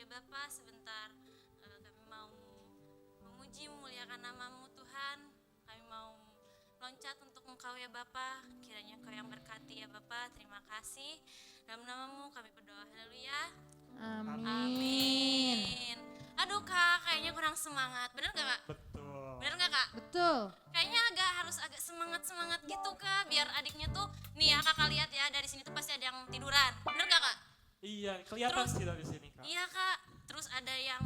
Bapa, sebentar kami mau memuji memuliakan nama-Mu Tuhan. Kami mau loncat untuk Engkau ya Bapa. Kiranya Engkau yang berkati ya Bapa. Terima kasih. Dalam nama-Mu kami berdoa. Haleluya. Amin. Aduh Kak, kayaknya kurang semangat. Bener gak Kak? Betul. Bener gak Kak? Betul. Kayaknya harus agak semangat gitu Kak. Biar adiknya tuh, nih ya Kakak lihat ya, dari sini tuh pasti ada yang tiduran. Bener gak Kak? Iya, kelihatan Terus, sih dari sini Kak. Iya Kak. Terus ada yang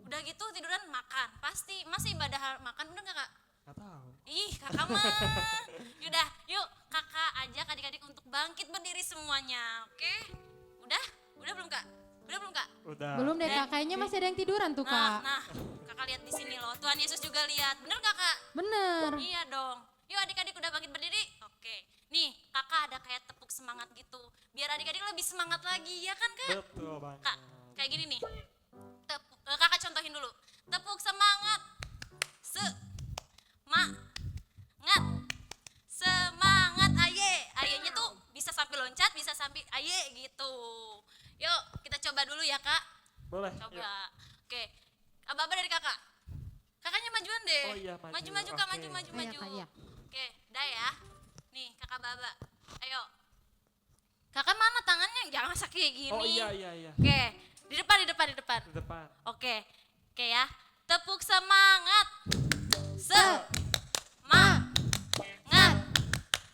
udah gitu tiduran makan. Pasti masih ibadah makan, bener gak Kak? Gak tahu. Ih kakak mah. Yaudah yuk kakak ajak adik-adik untuk bangkit berdiri semuanya. Oke? Udah? Udah belum Kak? Udah belum Kak? Udah. Belum deh Kak, kayaknya masih ada yang tiduran tuh Kak. Nah kakak lihat di sini loh. Tuhan Yesus juga lihat. Bener gak Kak? Bener. Iya dong. Yuk adik-adik udah bangkit berdiri? Oke. Nih kakak ada kayak tepuk semangat gitu. Biar adik-adik lebih semangat lagi ya kan Kak? Betul banget. Kak, kayak gini nih. Kakak contohin dulu. Tepuk semangat. Semangat. Semangat aye. Ayenya tuh bisa sampai loncat, bisa sampai aye gitu. Yuk, kita coba dulu ya, Kak. Boleh. Coba. Yuk. Oke. Aba-aba dari Kakak. Kakaknya majuan deh. Oh iya, maju. Maju-maju Kak, Oke. maju-maju Iya, maju. Kak, iya. Oke, dah ya. Nih, Kakak Baba. Ayo. Kakak mana tangannya? Jangan sakit kayak gini. Oh iya. Oke, di depan. Di depan. Oke ya. Tepuk semangat.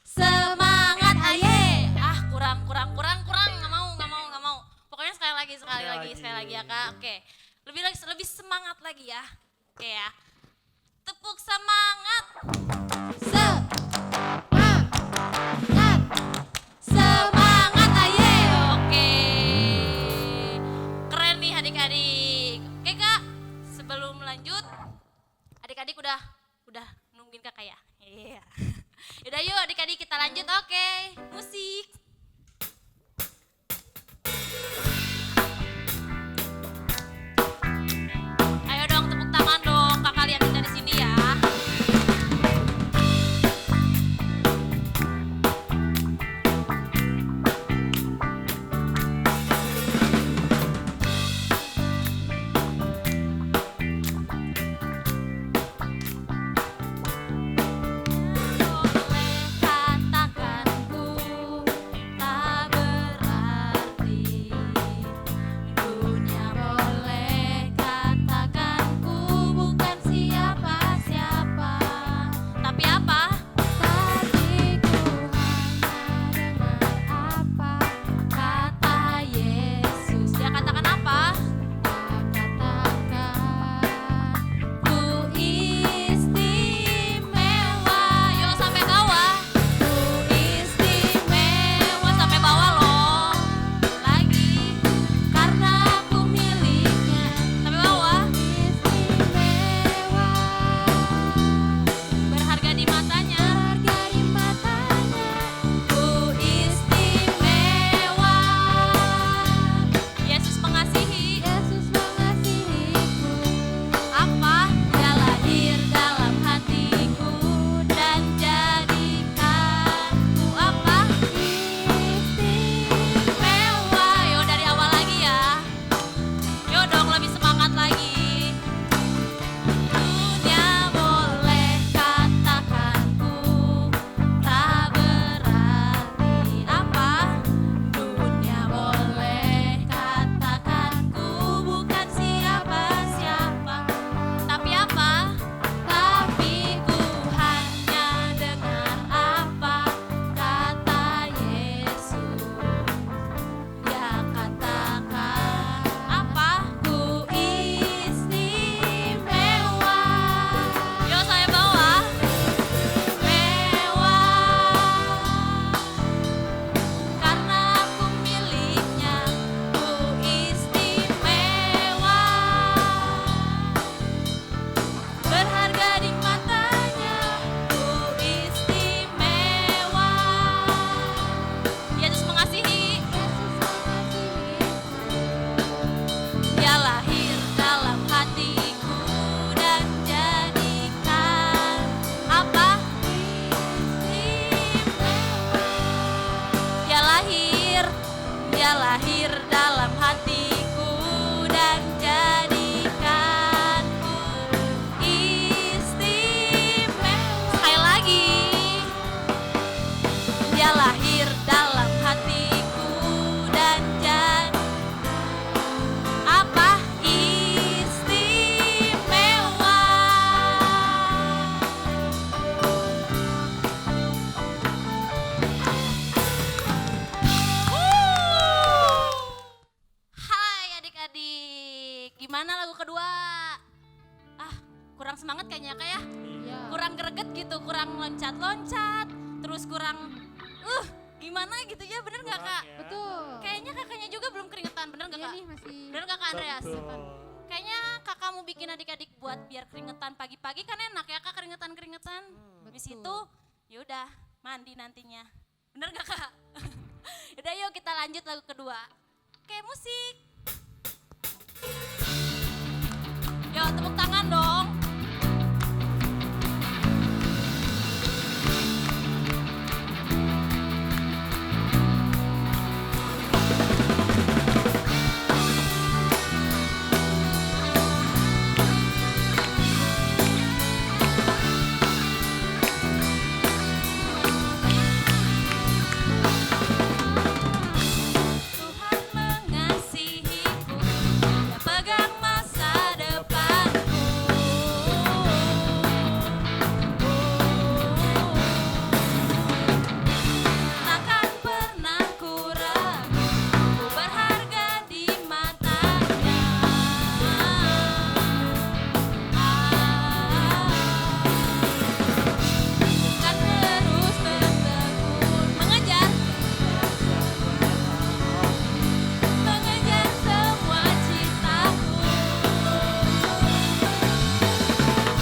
Semangat aye. Kurang. Nggak mau. Pokoknya sekali lagi ya Kak. Oke. Lebih semangat lagi ya. Oke ya. Tepuk semangat. Semangat aye. Oke. Keren nih adik-adik. Oke Kak, sebelum lanjut, adik-adik udah nungguin Kakak ya. Iya. Yaudah yuk adik-adik kita lanjut. Oke, musik. Ayo dong tepuk tangan dong. Kakak liatin dari sini ya. Boleh katakan ku adik-adik, gimana lagu kedua? Ah, kurang semangat kayaknya Kak ya? Iya. Kurang greget gitu, kurang loncat-loncat, terus kurang gimana gitu ya, bener gak Kurang Kak? ya. Betul. Kayaknya kakaknya juga belum keringetan, bener gak Iya Kak? nih masih. Bener gak Kak Andreas? Betul. Kayaknya kakak mau bikin adik-adik buat biar keringetan pagi-pagi kan enak ya Kak keringetan-keringetan. Habis betul. itu yaudah mandi nantinya. Bener gak Kak? Yaudah yuk kita lanjut lagu kedua. Oke musik. Yo tepuk tangan dong. Tuhan mengasihiku, Dia pegang masa depanku. Takkan pernah ku ragu, ku berharga di matanya. Kan terus bertekun mengejar semua citaku.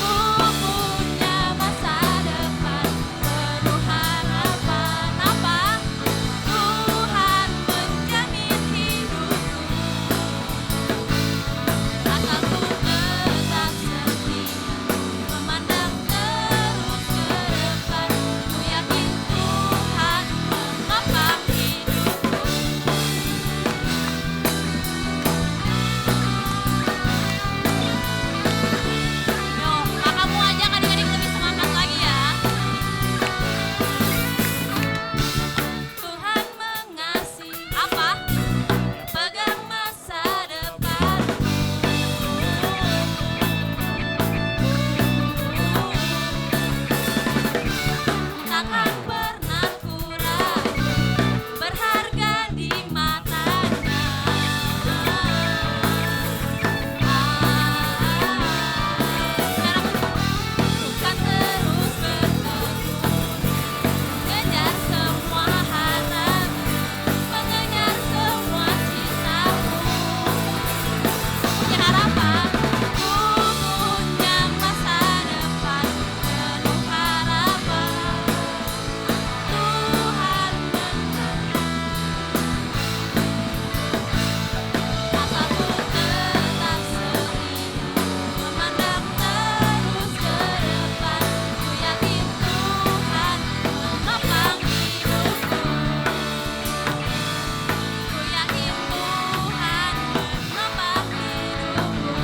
Ku punya masa depan penuh harapan. Apa? Tuhan menjamin hidupku. Asalku tetap setia, memandang terus ke depan. Ku yakin Tuhan menopang hidupku. Yuk, kakakmu ajak adik-adik lebih semangat lagi ya. Tuhan mengasihi apa? Pegang masa depanku. Takkan pernah ku ragu, berharga di matanya. Kan terus bertekun, mengejar semua harapan, mengejar semua citaku. Punya harapan, ku punya masa depan penuh harapan. Tuhan asalku tetap setia, memandang terus ke depan. Ku yakin Tuhan menopang hidupku. Ku yakin Tuhan menopang hidupku.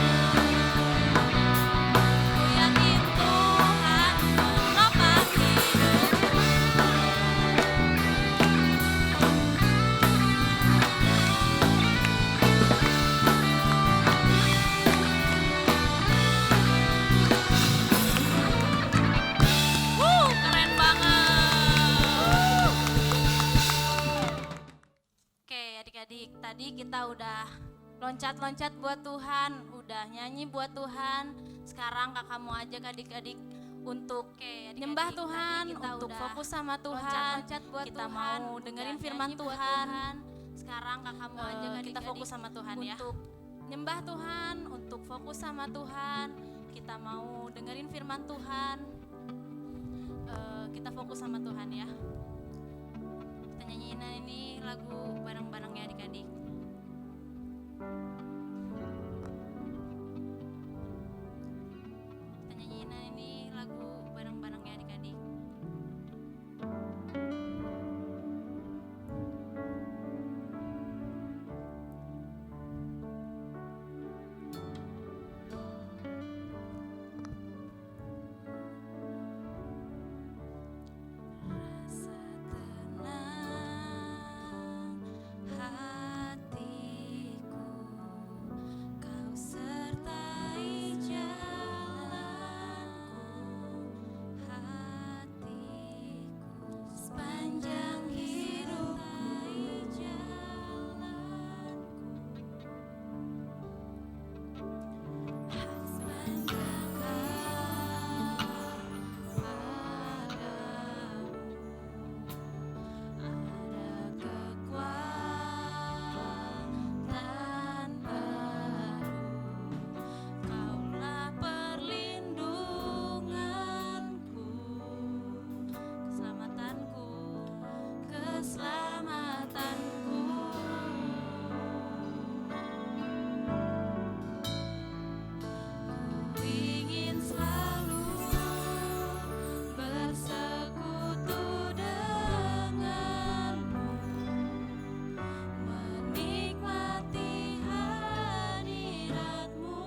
Ku yakin Tuhan menopang hidupku. Keren banget. Oke adik-adik, tadi kita udah loncat-loncat buat Tuhan, udah nyanyi buat Tuhan. Sekarang kakak mau ajak adik-adik untuk nyembah Tuhan, untuk fokus sama Tuhan. Kita mau dengerin firman Tuhan. Sekarang kakak mau ajak kita fokus sama Tuhan ya. Untuk nyembah Tuhan, untuk fokus sama Tuhan. Kita mau dengerin firman Tuhan. Kita fokus sama Tuhan ya. Kita nyanyiin ini lagu bareng-bareng ya adik-adik. Kita nyanyiin ini lagu bareng-bareng ya adik-adik. Rasa tenang keselamatanku. Ku ingin selalu bersekutu denganmu, menikmati hadiratmu,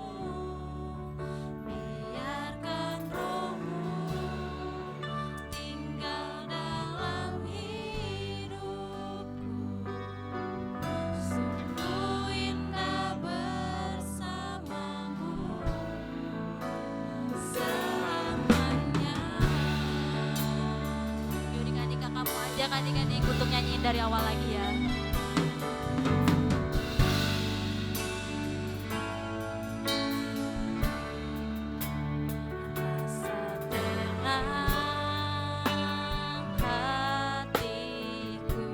biarkan rohmu tinggal dalam hidupku. Sungguh indah bersamamu selamanya. Yuk adik-adik, kakakmu ajak adik-adik untuk nyanyiin dari awal lagi ya. Rasa tenang hatiku,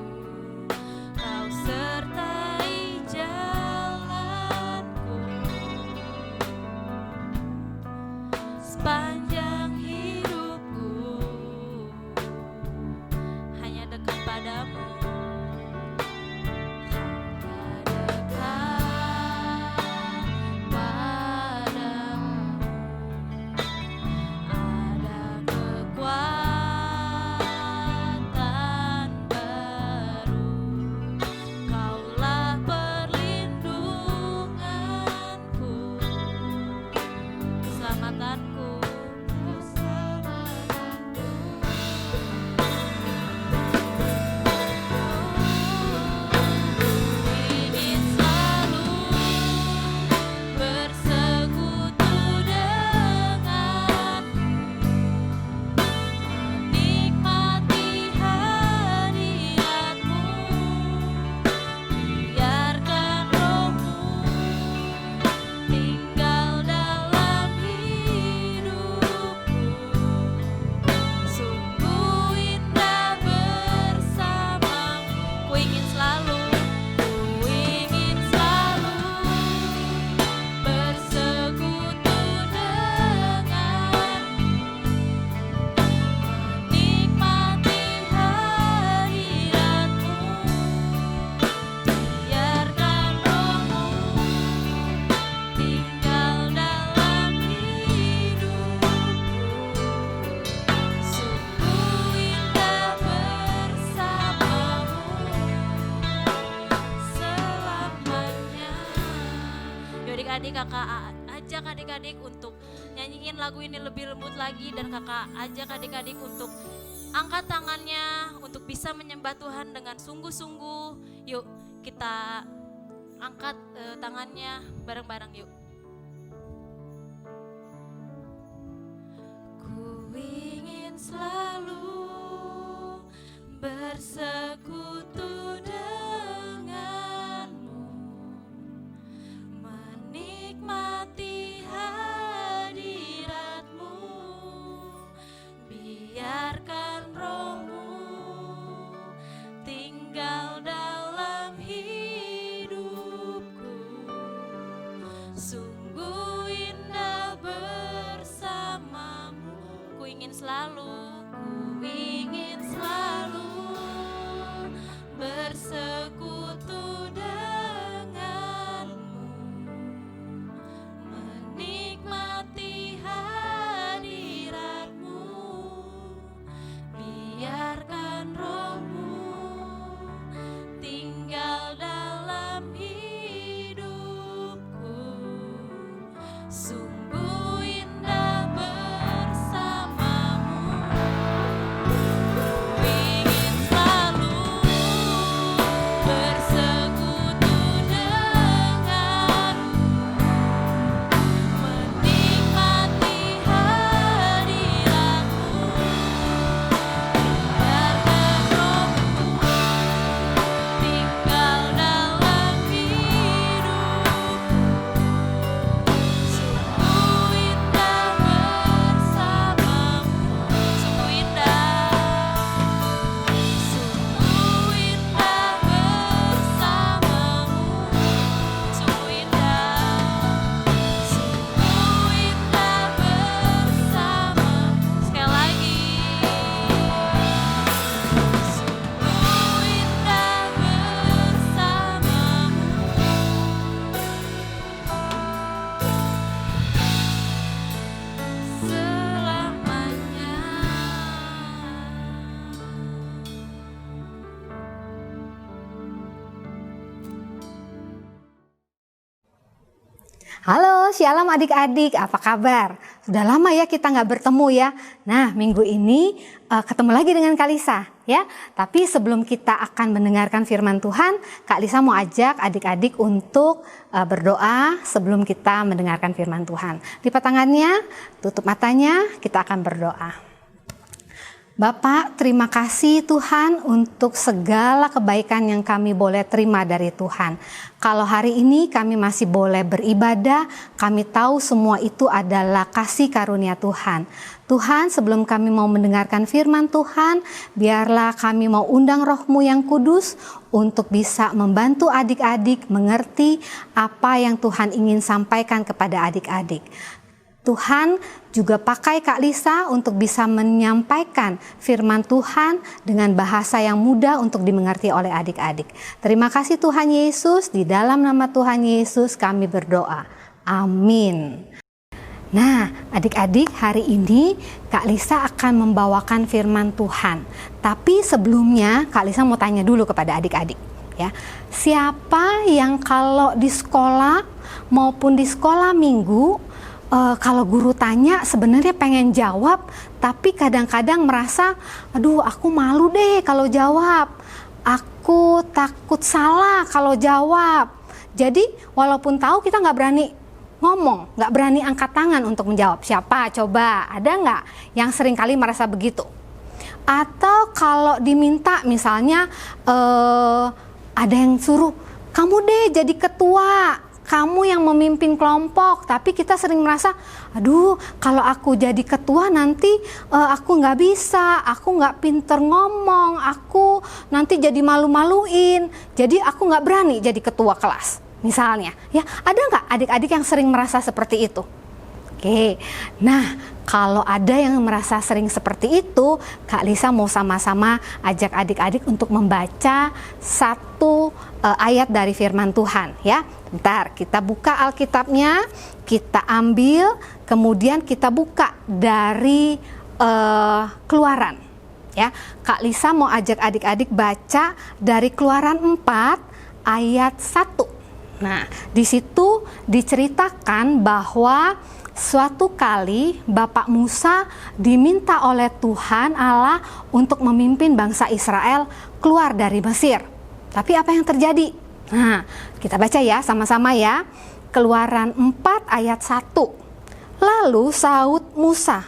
Kau sertai jalanku sepanjang hidupku. Hanya dekat padamu, ada kekuatan baru. Kaulah perlindunganku, keselamatanku. Ingin selalu bersekutu denganmu, menikmati hadiratmu, biarkan rohmu tinggal dalam hidupku. Sungguh indah bersamamu. Ku ingin selalu bersekutu denganmu, menikmati hadiratmu, biarkan rohmu tinggal dalam hidupku. Sungguh indah bersamamu selamanya. Yuk adik-adik, kakak ajak adik-adik untuk nyanyiin lagu ini lebih lembut lagi, dan kakak ajak adik-adik untuk angkat tangannya untuk bisa menyembah Tuhan dengan sungguh-sungguh. Yuk kita angkat tangannya bareng-bareng yuk. Ku ingin selalu bersekutu denganmu, menikmati hadiratmu, biarkan rohmu tinggal dalam hidupku. Sungguh indah bersamamu. Ku ingin selalu bersekutu denganmu, menikmati hadiratmu, biarkan rohmu tinggal dalam hidupku. Sungguh indah bersamamu. Halo, shalom adik-adik, apa kabar? Sudah lama ya kita nggak bertemu ya. Nah, minggu ini ketemu lagi dengan Kak Lisa ya. Tapi sebelum kita akan mendengarkan firman Tuhan, Kak Lisa mau ajak adik-adik untuk berdoa sebelum kita mendengarkan firman Tuhan. Lipat tangannya, tutup matanya, kita akan berdoa. Bapak, terima kasih Tuhan untuk segala kebaikan yang kami boleh terima dari Tuhan. Kalau hari ini kami masih boleh beribadah, kami tahu semua itu adalah kasih karunia Tuhan. Tuhan, sebelum kami mau mendengarkan firman Tuhan, biarlah kami mau undang Roh-Mu yang kudus untuk bisa membantu adik-adik mengerti apa yang Tuhan ingin sampaikan kepada adik-adik. Tuhan juga pakai Kak Lisa untuk bisa menyampaikan firman Tuhan dengan bahasa yang mudah untuk dimengerti oleh adik-adik. Terima kasih Tuhan Yesus, di dalam nama Tuhan Yesus kami berdoa. Amin. Nah, adik-adik, hari ini Kak Lisa akan membawakan firman Tuhan. Tapi sebelumnya Kak Lisa mau tanya dulu kepada adik-adik. Ya, siapa yang kalau di sekolah maupun di sekolah minggu, kalau guru tanya sebenarnya pengen jawab, tapi kadang-kadang merasa, aduh aku malu deh kalau jawab, aku takut salah kalau jawab. Jadi walaupun tahu kita nggak berani ngomong, nggak berani angkat tangan untuk menjawab. Siapa? Coba, ada nggak yang sering kali merasa begitu? Atau kalau diminta misalnya ada yang suruh, kamu deh jadi ketua, kamu yang memimpin kelompok, tapi kita sering merasa, aduh kalau aku jadi ketua nanti aku nggak bisa, aku nggak pinter ngomong, aku nanti jadi malu-maluin, jadi aku nggak berani jadi ketua kelas. Misalnya, ya ada nggak adik-adik yang sering merasa seperti itu? Oke, nah kalau ada yang merasa sering seperti itu, Kak Lisa mau sama-sama ajak adik-adik untuk membaca satu ayat dari firman Tuhan ya. Bentar, kita buka Alkitabnya, kita ambil, kemudian kita buka dari Keluaran ya. Kak Lisa mau ajak adik-adik baca dari Keluaran 4 ayat 1. Nah, di situ diceritakan bahwa suatu kali Bapak Musa diminta oleh Tuhan Allah untuk memimpin bangsa Israel keluar dari Mesir. Tapi apa yang terjadi? Nah, kita baca ya sama-sama ya. Keluaran 4 ayat 1. Lalu saud Musa,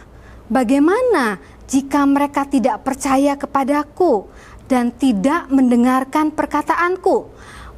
bagaimana jika mereka tidak percaya kepadaku dan tidak mendengarkan perkataanku,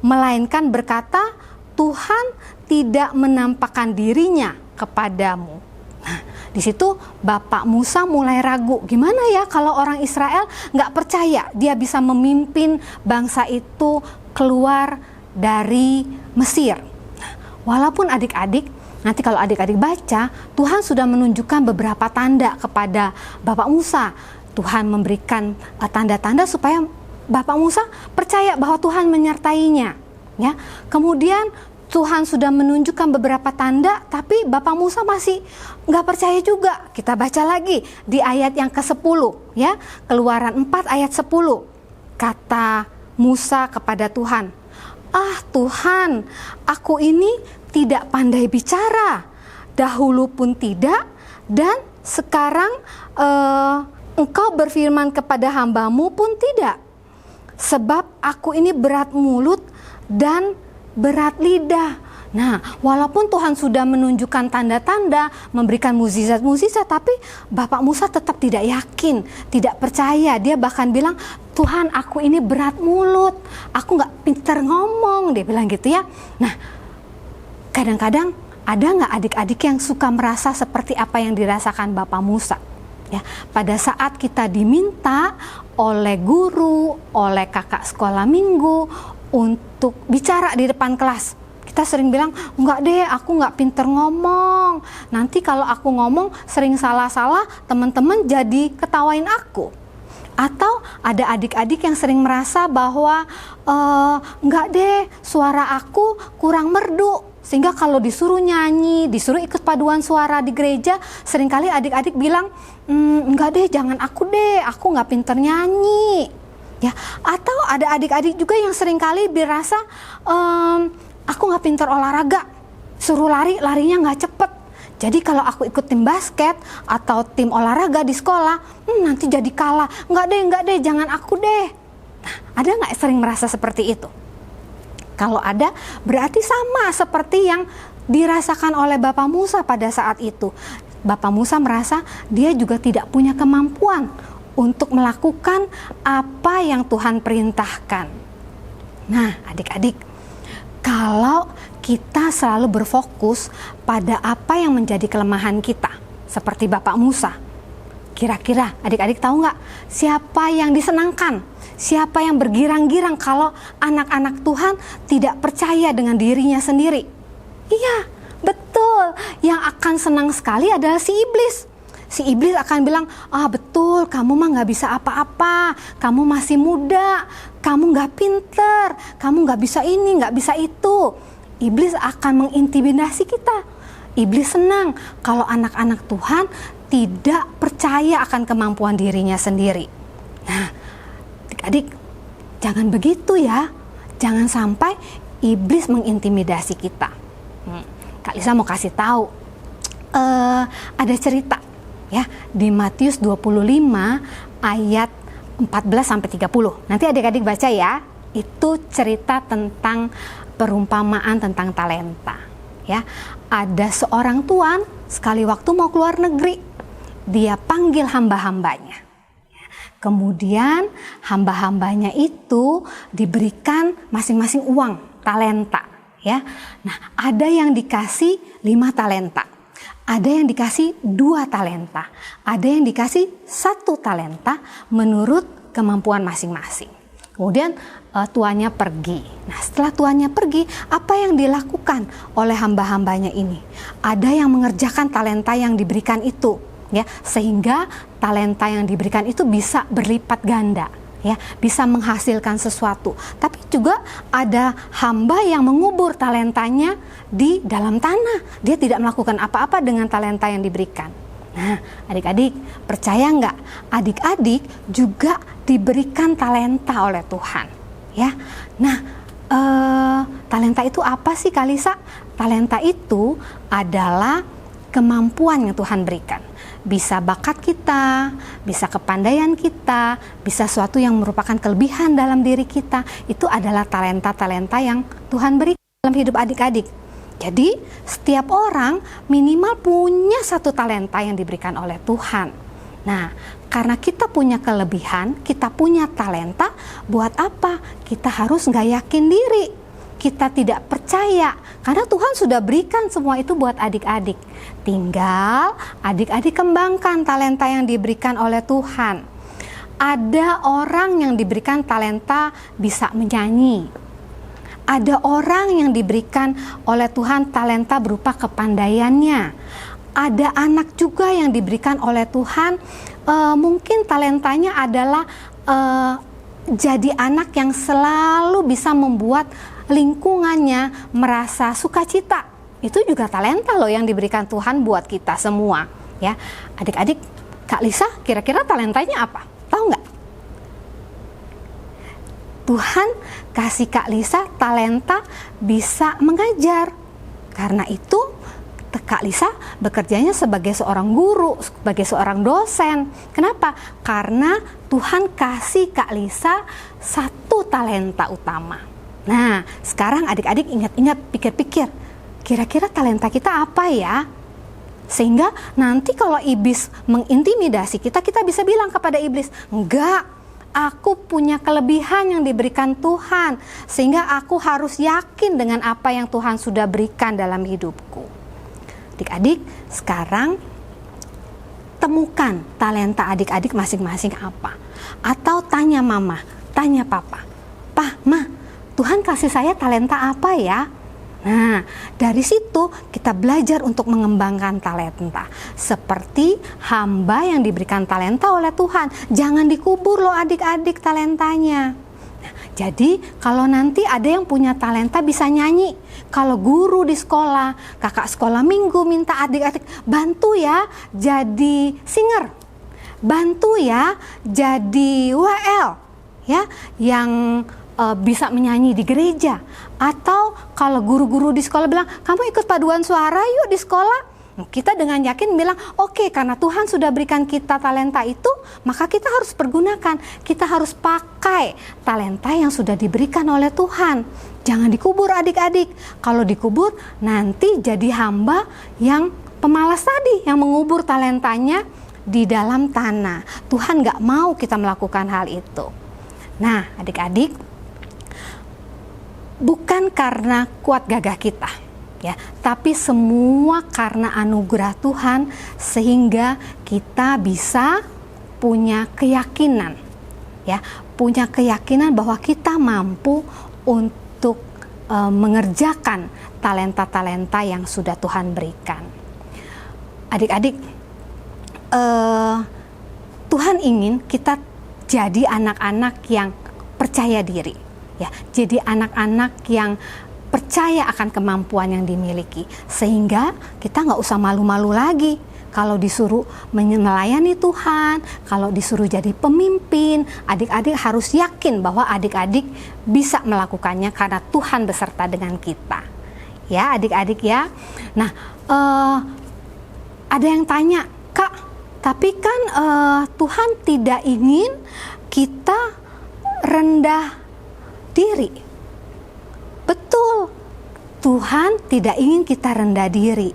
melainkan berkata, Tuhan tidak menampakkan dirinya kepadamu. Nah, di situ Bapak Musa mulai ragu, gimana ya kalau orang Israel nggak percaya dia bisa memimpin bangsa itu keluar dari Mesir. Nah, walaupun adik-adik, nanti kalau adik-adik baca, Tuhan sudah menunjukkan beberapa tanda kepada Bapak Musa. Tuhan memberikan tanda-tanda supaya Bapak Musa percaya bahwa Tuhan menyertainya. Ya, kemudian Tuhan sudah menunjukkan beberapa tanda, tapi Bapak Musa masih nggak percaya juga. Kita baca lagi di ayat yang ke-10 ya, Keluaran 4 ayat 10. Kata Musa kepada Tuhan, ah Tuhan, aku ini tidak pandai bicara, dahulu pun tidak, dan sekarang engkau berfirman kepada hambamu pun tidak. Sebab aku ini berat mulut dan berat lidah. Nah, walaupun Tuhan sudah menunjukkan tanda-tanda, memberikan mukjizat-mukjizat, tapi Bapak Musa tetap tidak yakin, tidak percaya. Dia bahkan bilang, Tuhan aku ini berat mulut, aku nggak pintar ngomong, dia bilang gitu ya. Nah, kadang-kadang ada nggak adik-adik yang suka merasa seperti apa yang dirasakan Bapak Musa? Ya, pada saat kita diminta oleh guru, oleh kakak sekolah minggu untuk bicara di depan kelas, kita sering bilang, enggak deh, aku nggak pinter ngomong. Nanti kalau aku ngomong sering salah-salah, teman-teman jadi ketawain aku. Atau ada adik-adik yang sering merasa bahwa enggak deh, suara aku kurang merdu. Sehingga kalau disuruh nyanyi, disuruh ikut paduan suara di gereja, seringkali adik-adik bilang, enggak deh, jangan aku deh, aku nggak pinter nyanyi. Ya, atau ada adik-adik juga yang seringkali berasa, aku nggak pinter olahraga. suruh lari, larinya nggak cepet. Jadi kalau aku ikut tim basket atau tim olahraga di sekolah, nanti jadi kalah. Enggak deh, jangan aku deh. Nah, ada nggak sering merasa seperti itu? Kalau ada, berarti sama seperti yang dirasakan oleh Bapak Musa pada saat itu. Bapak Musa merasa dia juga tidak punya kemampuan untuk melakukan apa yang Tuhan perintahkan. Nah, adik-adik, kalau kita selalu berfokus pada apa yang menjadi kelemahan kita, seperti Bapak Musa, kira-kira adik-adik tahu nggak siapa yang disenangkan? Siapa yang bergirang-girang kalau anak-anak Tuhan tidak percaya dengan dirinya sendiri? Iya, betul. Yang akan senang sekali adalah si iblis. Si iblis akan bilang, betul, kamu mah nggak bisa apa-apa, kamu masih muda, kamu nggak pinter, kamu nggak bisa ini, nggak bisa itu. Iblis akan mengintimidasi kita. Iblis senang kalau anak-anak Tuhan tidak percaya akan kemampuan dirinya sendiri. Nah, adik-adik, jangan begitu ya. Jangan sampai iblis mengintimidasi kita. Kak Lisa mau kasih tahu, ada cerita ya di Matius 25 ayat 14-30. Nanti adik-adik baca ya. Itu cerita tentang perumpamaan tentang talenta. Ya, ada seorang tuan sekali waktu mau keluar negeri, dia panggil hamba-hambanya. Kemudian hamba-hambanya itu diberikan masing-masing uang, talenta. Ya, nah ada yang dikasih 5 talenta, ada yang dikasih 2 talenta, ada yang dikasih 1 talenta menurut kemampuan masing-masing. Kemudian tuannya pergi. Nah, setelah tuannya pergi, apa yang dilakukan oleh hamba-hambanya ini? Ada yang mengerjakan talenta yang diberikan itu, ya, sehingga talenta yang diberikan itu bisa berlipat ganda, ya, bisa menghasilkan sesuatu. Tapi juga ada hamba yang mengubur talentanya di dalam tanah. Dia tidak melakukan apa-apa dengan talenta yang diberikan. Nah, adik-adik, percaya nggak? Adik-adik juga diberikan talenta oleh Tuhan, ya. Nah, talenta itu apa sih, Kak Lisa? Talenta itu adalah kemampuan yang Tuhan berikan. Bisa bakat kita, bisa kepandaian kita, bisa sesuatu yang merupakan kelebihan dalam diri kita. Itu adalah talenta-talenta yang Tuhan berikan dalam hidup adik-adik. Jadi setiap orang minimal punya 1 talenta yang diberikan oleh Tuhan. Nah, karena kita punya kelebihan, kita punya talenta, buat apa? Kita harus nggak yakin diri. Kita tidak percaya, karena Tuhan sudah berikan semua itu buat adik-adik. Tinggal adik-adik kembangkan talenta yang diberikan oleh Tuhan. Ada orang yang diberikan talenta bisa menyanyi. Ada orang yang diberikan oleh Tuhan talenta berupa kepandaiannya. Ada anak juga yang diberikan oleh Tuhan, mungkin talentanya adalah jadi anak yang selalu bisa membuat lingkungannya merasa sukacita. Itu juga talenta loh yang diberikan Tuhan buat kita semua, ya. Adik-adik, Kak Lisa kira-kira talentanya apa? Tahu nggak? Tuhan kasih Kak Lisa talenta bisa mengajar. Karena itu Kak Lisa bekerjanya sebagai seorang guru, sebagai seorang dosen. Kenapa? Karena Tuhan kasih Kak Lisa 1 talenta utama. Nah, sekarang adik-adik ingat-ingat, pikir-pikir, kira-kira talenta kita apa ya? Sehingga nanti kalau iblis mengintimidasi kita, kita bisa bilang kepada iblis, enggak, aku punya kelebihan yang diberikan Tuhan, sehingga aku harus yakin dengan apa yang Tuhan sudah berikan dalam hidupku. Adik-adik, sekarang temukan talenta adik-adik masing-masing apa. Atau tanya mama, tanya papa, "Pah, Ma, Tuhan kasih saya talenta apa ya?" Nah, dari situ kita belajar untuk mengembangkan talenta. Seperti hamba yang diberikan talenta oleh Tuhan. Jangan dikubur loh adik-adik talentanya. Nah, jadi kalau nanti ada yang punya talenta bisa nyanyi. Kalau guru di sekolah, kakak sekolah minggu minta adik-adik bantu ya jadi singer. Bantu ya jadi WL. Ya, yang bisa menyanyi di gereja, atau kalau guru-guru di sekolah bilang kamu ikut paduan suara yuk di sekolah, kita dengan yakin bilang oke, karena Tuhan sudah berikan kita talenta itu, maka kita harus pergunakan, kita harus pakai talenta yang sudah diberikan oleh Tuhan. Jangan dikubur adik-adik. Kalau dikubur nanti jadi hamba yang pemalas tadi, yang mengubur talentanya di dalam tanah. Tuhan gak mau kita melakukan hal itu. Nah adik-adik, bukan karena kuat gagah kita, ya, tapi semua karena anugerah Tuhan, sehingga kita bisa punya keyakinan, ya, punya keyakinan bahwa kita mampu untuk mengerjakan talenta-talenta yang sudah Tuhan berikan. Adik-adik, Tuhan ingin kita jadi anak-anak yang percaya diri, ya, jadi anak-anak yang percaya akan kemampuan yang dimiliki, sehingga kita nggak usah malu-malu lagi kalau disuruh melayani Tuhan, kalau disuruh jadi pemimpin. Adik-adik harus yakin bahwa adik-adik bisa melakukannya karena Tuhan beserta dengan kita, ya adik-adik ya. Nah ada yang tanya, Kak, tapi kan Tuhan tidak ingin kita rendah diri. Betul, Tuhan tidak ingin kita rendah diri,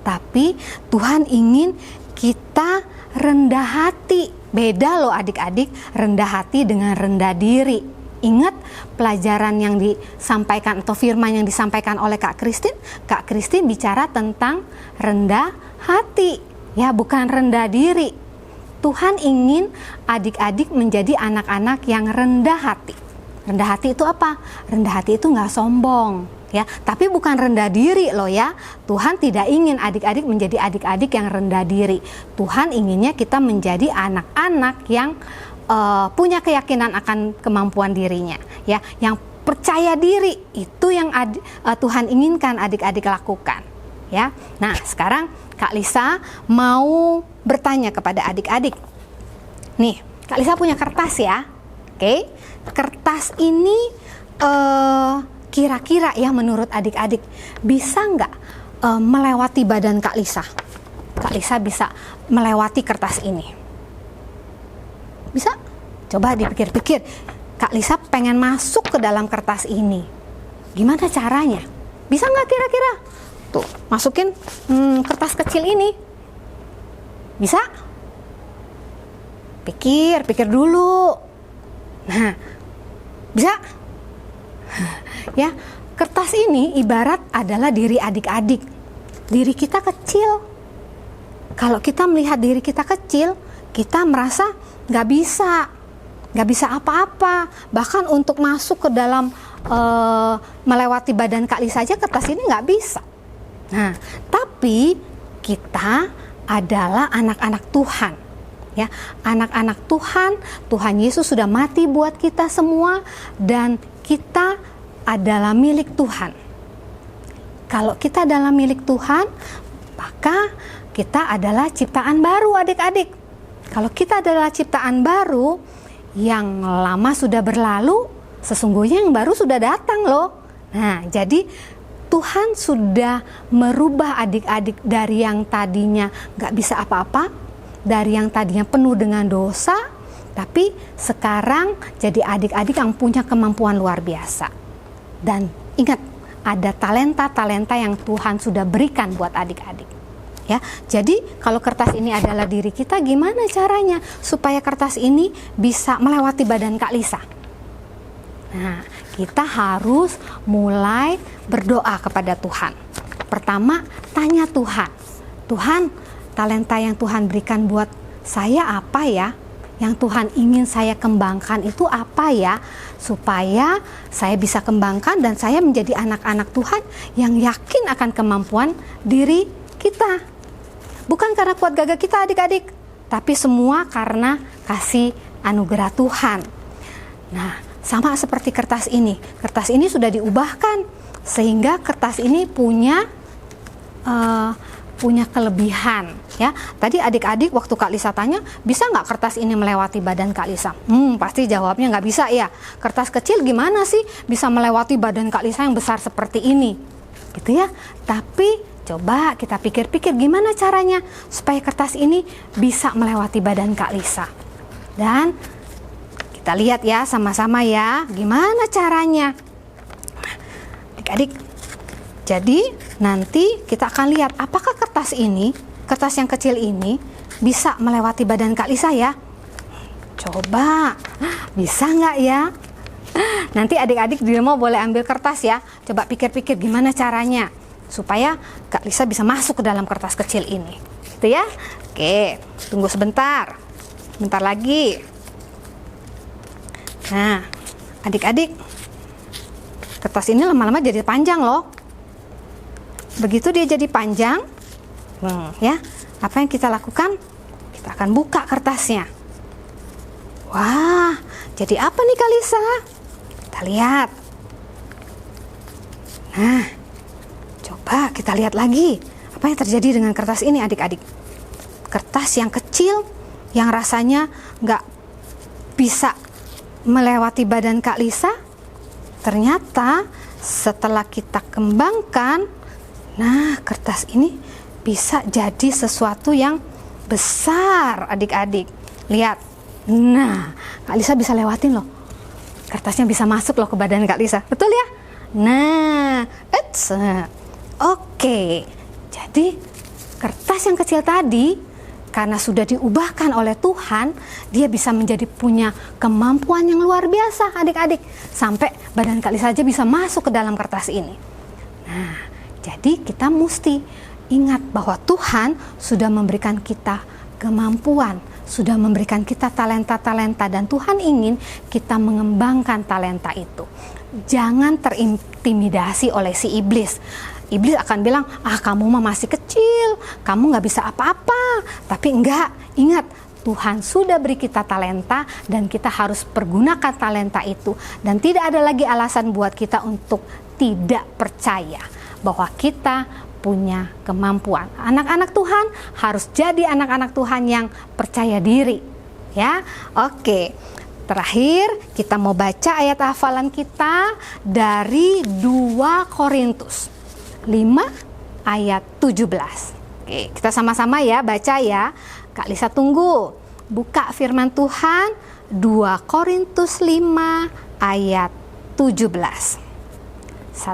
tapi Tuhan ingin kita rendah hati. Beda loh adik-adik, rendah hati dengan rendah diri. Ingat pelajaran yang disampaikan atau firman yang disampaikan oleh Kak Christine? Kak Christine bicara tentang rendah hati, ya, bukan rendah diri. Tuhan ingin adik-adik menjadi anak-anak yang rendah hati. Rendah hati itu apa? Rendah hati itu nggak sombong, ya, tapi bukan rendah diri loh ya. Tuhan tidak ingin adik-adik menjadi adik-adik yang rendah diri. Tuhan inginnya kita menjadi anak-anak yang punya keyakinan akan kemampuan dirinya, ya, yang percaya diri. Itu yang Tuhan inginkan adik-adik lakukan, ya. Nah sekarang Kak Lisa mau bertanya kepada adik-adik. Nih, Kak Lisa punya kertas ya, oke? Kertas ini kira-kira ya menurut adik-adik bisa nggak melewati badan Kak Lisa? Kak Lisa bisa melewati kertas ini? Bisa? Coba dipikir-pikir. Kak Lisa pengen masuk ke dalam kertas ini. Gimana caranya? Bisa nggak kira-kira? Tuh, masukin kertas kecil ini. Bisa? Pikir dulu. Nah, bisa? Ya, kertas ini ibarat adalah diri adik-adik. Diri kita kecil. Kalau kita melihat diri kita kecil, kita merasa nggak bisa apa-apa. Bahkan untuk masuk ke dalam melewati badan Kak Lisa saja kertas ini nggak bisa. Nah, tapi kita adalah anak-anak Tuhan. Ya, anak-anak Tuhan, Tuhan Yesus sudah mati buat kita semua, dan kita adalah milik Tuhan. Kalau kita adalah milik Tuhan, maka kita adalah ciptaan baru adik-adik. Kalau kita adalah ciptaan baru, yang lama sudah berlalu, sesungguhnya yang baru sudah datang loh. Nah, jadi Tuhan sudah merubah adik-adik dari yang tadinya gak bisa apa-apa, dari yang tadinya penuh dengan dosa, tapi sekarang jadi adik-adik yang punya kemampuan luar biasa. Dan ingat, ada talenta-talenta yang Tuhan sudah berikan buat adik-adik. Ya, jadi kalau kertas ini adalah diri kita, gimana caranya supaya kertas ini bisa melewati badan Kak Lisa? Nah, kita harus mulai berdoa kepada Tuhan. Pertama, tanya Tuhan. Tuhan, talenta yang Tuhan berikan buat saya apa ya? Yang Tuhan ingin saya kembangkan itu apa ya? Supaya saya bisa kembangkan dan saya menjadi anak-anak Tuhan yang yakin akan kemampuan diri kita. Bukan karena kuat gagah kita adik-adik, tapi semua karena kasih anugerah Tuhan. Nah, sama seperti kertas ini. Kertas ini sudah diubahkan sehingga kertas ini punya punya kelebihan ya. Tadi adik-adik waktu Kak Lisa tanya, bisa nggak kertas ini melewati badan Kak Lisa? Pasti jawabnya nggak bisa ya. Kertas kecil gimana sih bisa melewati badan Kak Lisa yang besar seperti ini? Gitu ya. Tapi coba kita pikir-pikir gimana caranya supaya kertas ini bisa melewati badan Kak Lisa. Dan kita lihat ya sama-sama ya, gimana caranya. Adik-adik, jadi nanti kita akan lihat apakah kertas ini, kertas yang kecil ini bisa melewati badan Kak Lisa ya. Coba, bisa nggak ya? Nanti adik-adik di rumah boleh ambil kertas ya. Coba pikir-pikir gimana caranya supaya Kak Lisa bisa masuk ke dalam kertas kecil ini. Gitu ya. Oke, tunggu sebentar. Bentar lagi. Nah, adik-adik, kertas ini lama-lama jadi panjang loh. Begitu dia jadi panjang, ya, apa yang kita lakukan? Kita akan buka kertasnya. Wah, jadi apa nih Kak Lisa? Kita lihat. Nah, coba kita lihat lagi. Apa yang terjadi dengan kertas ini adik-adik? Kertas yang kecil, yang rasanya nggak bisa melewati badan Kak Lisa, ternyata setelah kita kembangkan, nah kertas ini bisa jadi sesuatu yang besar adik-adik. Lihat, nah Kak Lisa bisa lewatin loh. Kertasnya bisa masuk loh ke badan Kak Lisa, betul ya? Nah, oke. Jadi kertas yang kecil tadi, karena sudah diubahkan oleh Tuhan, dia bisa menjadi punya kemampuan yang luar biasa adik-adik. Sampai badan Kak Lisa aja bisa masuk ke dalam kertas ini. Nah, jadi kita mesti ingat bahwa Tuhan sudah memberikan kita kemampuan, sudah memberikan kita talenta-talenta, dan Tuhan ingin kita mengembangkan talenta itu. Jangan terintimidasi oleh si iblis. Iblis akan bilang, kamu mah masih kecil, kamu nggak bisa apa-apa. Tapi enggak, ingat, Tuhan sudah beri kita talenta dan kita harus pergunakan talenta itu. Dan tidak ada lagi alasan buat kita untuk tidak percaya bahwa kita punya kemampuan. Anak-anak Tuhan harus jadi anak-anak Tuhan yang percaya diri. Ya, oke. Terakhir, kita mau baca ayat hafalan kita dari 2 Korintus 5 ayat 17. Oke, kita sama-sama ya baca ya. Kak Lisa tunggu. Buka firman Tuhan 2 Korintus 5 ayat 17. 1,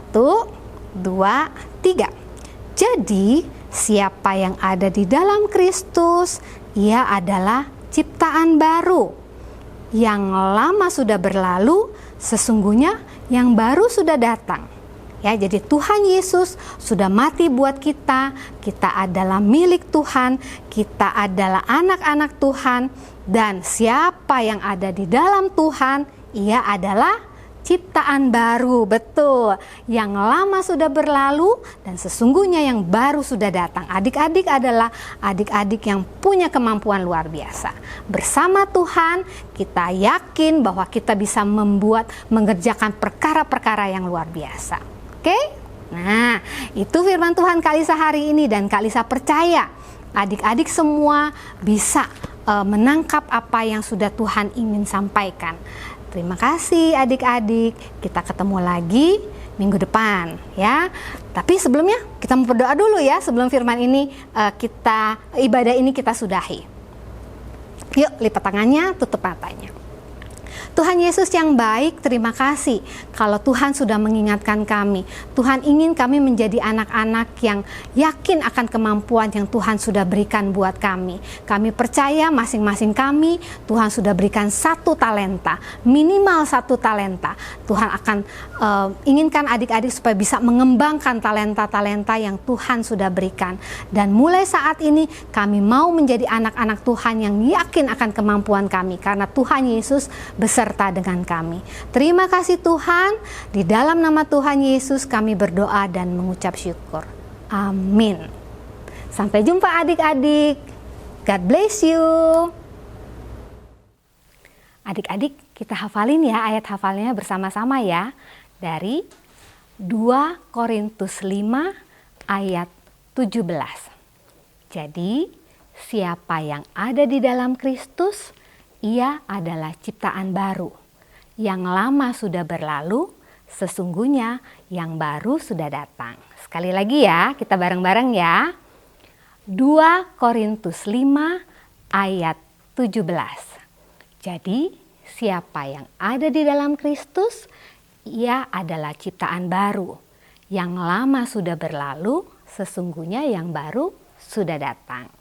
2, 3. Jadi, siapa yang ada di dalam Kristus, ia adalah ciptaan baru. Yang lama sudah berlalu, sesungguhnya yang baru sudah datang. Ya, jadi Tuhan Yesus sudah mati buat kita. Kita adalah milik Tuhan, kita adalah anak-anak Tuhan, dan siapa yang ada di dalam Tuhan, ia adalah ciptaan baru. Betul, yang lama sudah berlalu dan sesungguhnya yang baru sudah datang. Adik-adik adalah adik-adik yang punya kemampuan luar biasa. Bersama Tuhan kita yakin bahwa kita bisa mengerjakan perkara-perkara yang luar biasa. Oke? Nah, itu firman Tuhan Kak Lisa hari ini, dan Kak Lisa percaya adik-adik semua bisa menangkap apa yang sudah Tuhan ingin sampaikan. Terima kasih adik-adik. Kita ketemu lagi minggu depan ya. Tapi sebelumnya kita mau berdoa dulu ya, sebelum firman ini ibadah ini kita sudahi. Yuk, lipat tangannya, tutup matanya. Tuhan Yesus yang baik, terima kasih kalau Tuhan sudah mengingatkan kami. Tuhan ingin kami menjadi anak-anak yang yakin akan kemampuan yang Tuhan sudah berikan buat kami. Kami percaya masing-masing kami, Tuhan sudah berikan 1 talenta, minimal 1 talenta. Tuhan akan inginkan adik-adik supaya bisa mengembangkan talenta-talenta yang Tuhan sudah berikan. Dan mulai saat ini kami mau menjadi anak-anak Tuhan yang yakin akan kemampuan kami, karena Tuhan Yesus beserta dengan kami. Terima kasih Tuhan, di dalam nama Tuhan Yesus kami berdoa dan mengucap syukur. Amin. Sampai jumpa adik-adik. God bless you. Adik-adik, kita hafalin ya ayat hafalnya bersama-sama ya. Dari 2 Korintus 5 ayat 17. Jadi, siapa yang ada di dalam Kristus, ia adalah ciptaan baru. Yang lama sudah berlalu, sesungguhnya yang baru sudah datang. Sekali lagi ya, kita bareng-bareng ya. 2 Korintus 5 ayat 17. Jadi, siapa yang ada di dalam Kristus, ia adalah ciptaan baru. Yang lama sudah berlalu, sesungguhnya yang baru sudah datang.